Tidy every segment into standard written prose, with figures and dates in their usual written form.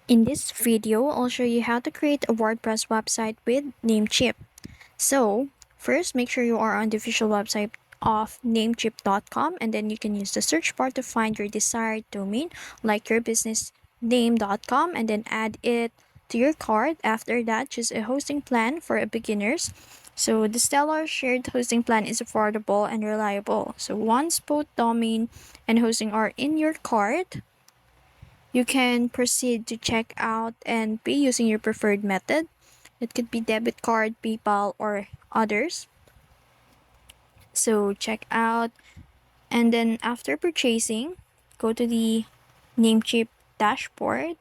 In this video, I'll show you how to create a WordPress website with Namecheap. So, first make sure you are on the official website of namecheap.com, and then you can use the search bar to find your desired domain like your business name.com, and then add it to your cart. After that, choose a hosting plan for beginners. So the Stellar shared hosting plan is affordable and reliable. So once both domain and hosting are in your cart, you can proceed to check out and pay using your preferred method. It could be debit card, PayPal, or others. So check out, and then after purchasing, go to the Namecheap dashboard.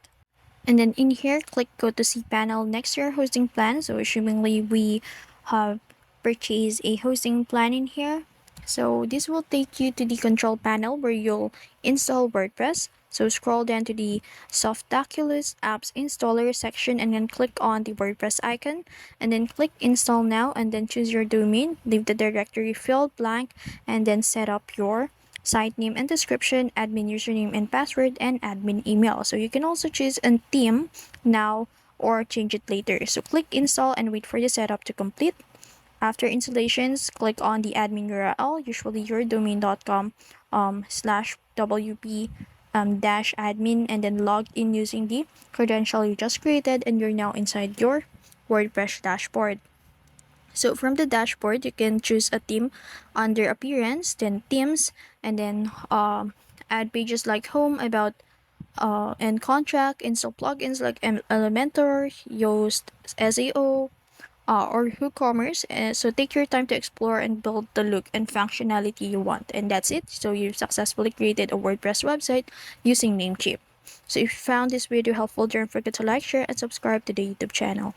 And then in here, click go to see panel next to your hosting plan. So assumingly we have purchased a hosting plan in here. So this will take you to the control panel where you'll install WordPress. So scroll down to the Softaculous Apps Installer section and then click on the WordPress icon and then click install now and then choose your domain, leave the directory field blank and then set up your site name and description, admin username and password, and admin email. So you can also choose a theme now or change it later. So click install and wait for the setup to complete. After installations, click on the admin URL, usually yourdomain.com slash WP dash admin, and then log in using the credential you just created, and you're now inside your WordPress dashboard. So from the dashboard, you can choose a theme under appearance, then themes, and then add pages like home, about, and contract, install plugins like Elementor, Yoast, SEO, or WooCommerce. So take your time to explore and build the look and functionality you want. And that's it. So you've successfully created a WordPress website using Namecheap. So if you found this video helpful, don't forget to like, share, and subscribe to the YouTube channel.